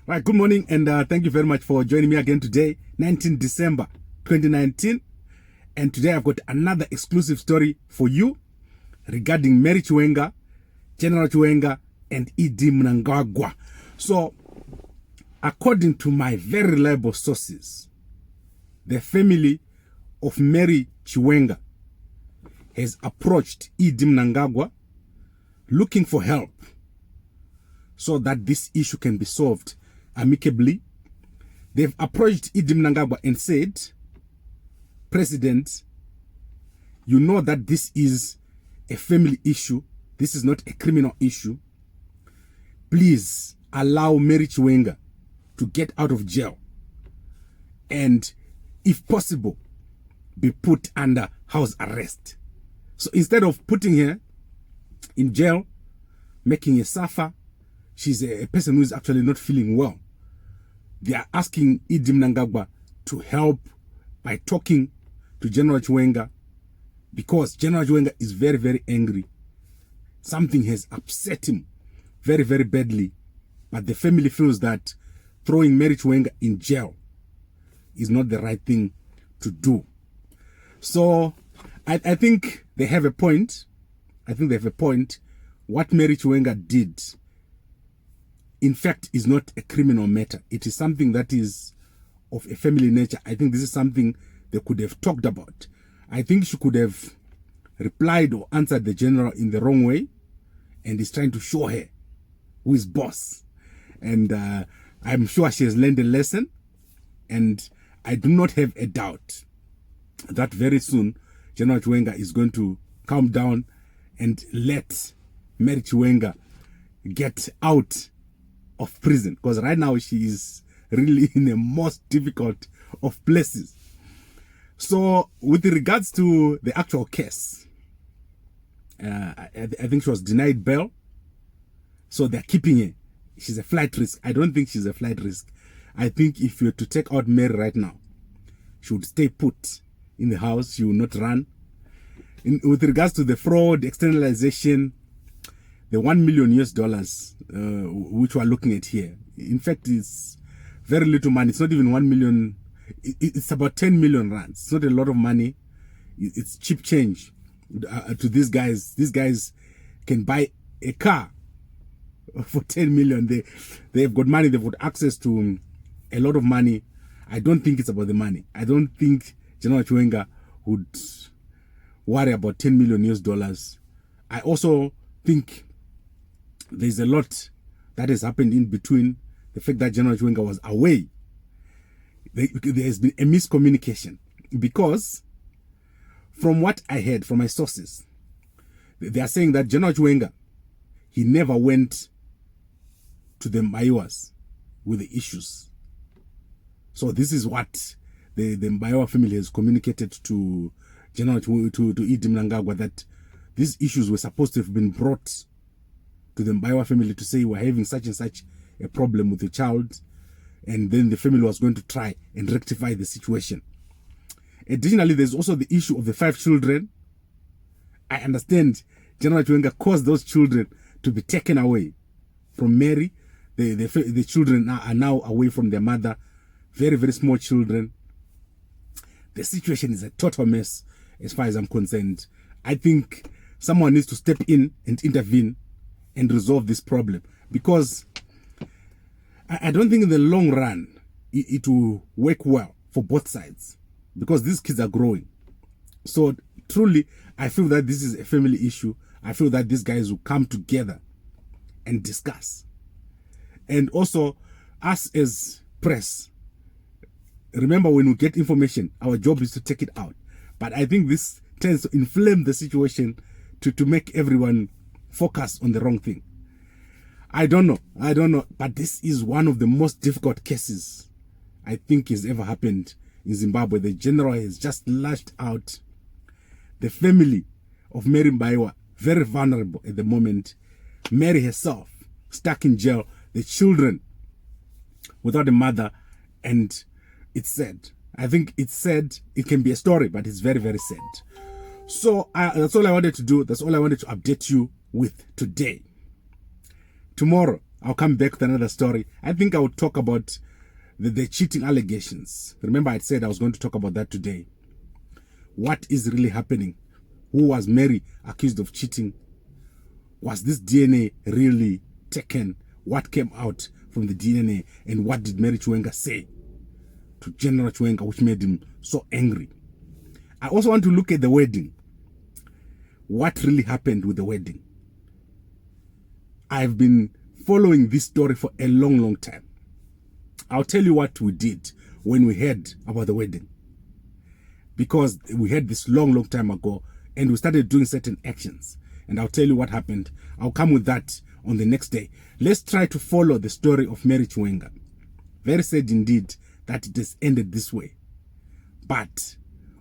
Right, good morning, and thank you very much for joining me again today, 19 December 2019. And today I've got another exclusive story for you regarding Mary Chiwenga, General Chiwenga, and E.D. Mnangagwa. So, according to my very reliable sources, the family of Mary Chiwenga has approached E.D. Mnangagwa looking for help so that this issue can be solved amicably. They've approached E.D. Mnangagwa and said, President, you know that this is a family issue. This is not a criminal issue. Please allow Mary Chiwenga to get out of jail and, if possible, be put under house arrest. So instead of putting her in jail, making her suffer, she's a person who is actually not feeling well. They are asking E.D. Mnangagwa to help by talking to General Chiwenga, because General Chiwenga is very, very angry. Something has upset him very, very badly. But the family feels that throwing Mary Chiwenga in jail is not the right thing to do. So I think they have a point. I think they have a point. What Mary Chiwenga did, in fact, is not a criminal matter. It is something that is of a family nature. I think this is something they could have talked about. I think she could have replied or answered the general in the wrong way, and is trying to show her who is boss. And I'm sure she has learned a lesson, and I do not have a doubt that very soon General Chiwenga is going to calm down and let Mary Chiwenga get out of prison, because right now she is really in the most difficult of places. So with regards to the actual case, I think she was denied bail, so they're keeping her. She's a flight risk. I don't think she's a flight risk. I think if you were to take out Mary right now, she would stay put in the house. She will not run. With regards to the fraud, externalization, the $1 million which we are looking at here, in fact, it's very little money. It's not even 1 million. It's about 10 million rands. It's not a lot of money. It's cheap change to these guys. These guys can buy a car for 10 million. They've got money. They've got access to a lot of money. I don't think it's about the money. I don't think General Chiwenga would worry about $10 million. I also think there's a lot that has happened in between. The fact that General Chiwenga was away, there has been a miscommunication, because from what I heard from my sources, they are saying that General Chiwenga, he never went to the Maiwas with the issues. So this is what the Maiwa family has communicated to General to E.D. Mnangagwa, that these issues were supposed to have been brought to the Maiwa family to say we're having such and such a problem with the child, and then the family was going to try and rectify the situation. Additionally, there's also the issue of the 5 children. I understand General Chiwenga caused those children to be taken away from Mary. The children are now away from their mother. Very, very small children. The situation is a total mess as far as I'm concerned. I think someone needs to step in and intervene and resolve this problem, because I don't think in the long run it will work well for both sides, because these kids are growing. So truly, I feel that this is a family issue. I feel that these guys will come together and discuss. And also, us as press, remember, when we get information, our job is to take it out. But I think this tends to inflame the situation to make everyone focus on the wrong thing. I don't know. But this is one of the most difficult cases I think has ever happened in Zimbabwe. The general has just lashed out. The family of Mary Maiwa, very vulnerable at the moment. Mary herself, stuck in jail. The children without a mother. And it's sad. I think it's sad. It can be a story, but it's very, very sad. So that's all I wanted to do. That's all I wanted to update you with today. Tomorrow, I'll come back with another story. I think I would talk about the cheating allegations. Remember, I said I was going to talk about that today. What is really happening? Who was Mary accused of cheating? Was this DNA really taken? What came out from the DNA? And what did Mary Chiwenga say to General Chiwenga, which made him so angry? I also want to look at the wedding. What really happened with the wedding? I've been following this story for a long, long time. I'll tell you what we did when we heard about the wedding. Because we heard this long, long time ago, and we started doing certain actions. And I'll tell you what happened. I'll come with that on the next day. Let's try to follow the story of Mary Chiwenga. Very sad indeed that it has ended this way. But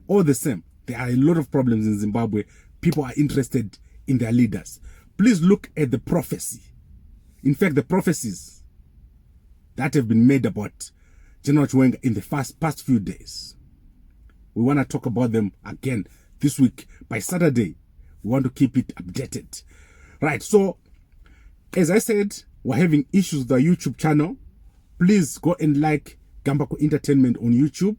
all the same, there are a lot of problems in Zimbabwe. People are interested in their leaders. Please look at the prophecy. In fact, the prophecies that have been made about General Chiwenga in the past few days. We want to talk about them again this week. By Saturday, we want to keep it updated. Right, so as I said, we're having issues with our YouTube channel. Please go and like Gambako Entertainment on YouTube.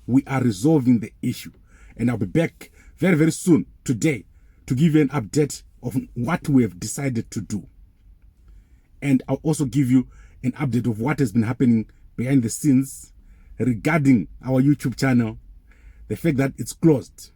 We are resolving the issue. And I'll be back very, very soon today to give you an update of what we have decided to do. And I'll also give you an update of what has been happening behind the scenes regarding our YouTube channel, the fact that it's closed,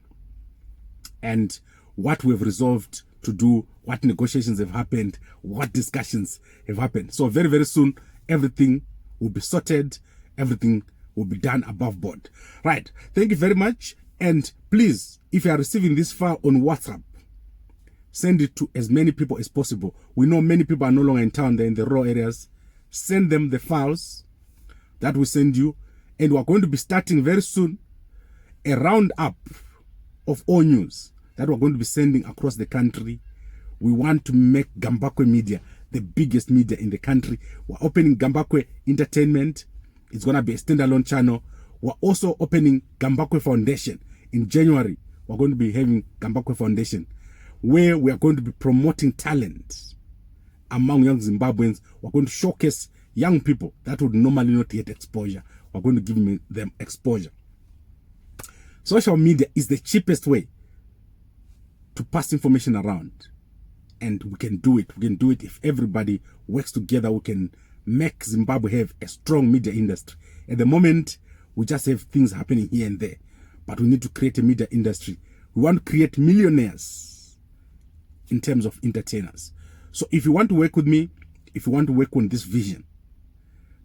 and what we've resolved to do, what negotiations have happened, what discussions have happened. So very, very soon, everything will be sorted, everything will be done above board. Right, thank you very much. And please, if you are receiving this file on WhatsApp, send it to as many people as possible. We know many people are no longer in town, they're in the rural areas. Send them the files that we send you. And we're going to be starting very soon a roundup of all news that we're going to be sending across the country. We want to make Gambakwe Media the biggest media in the country. We're opening Gambakwe Entertainment. It's going to be a standalone channel. We're also opening Gambakwe Foundation. In January, we're going to be having Gambakwe Foundation, where we are going to be promoting talent among young Zimbabweans. We're going to showcase young people that would normally not get exposure. We're going to give them exposure. Social media is the cheapest way to pass information around. And we can do it. We can do it if everybody works together. We can make Zimbabwe have a strong media industry. At the moment, we just have things happening here and there. But we need to create a media industry. We want to create millionaires in terms of entertainers. So if you want to work with me, if you want to work on this vision,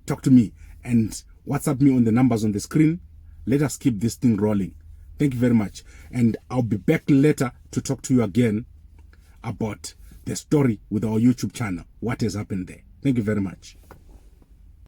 talk to me and WhatsApp me on the numbers on the screen. Let us keep this thing rolling. Thank you very much. And I'll be back later to talk to you again about the story with our YouTube channel. What has happened there. Thank you very much.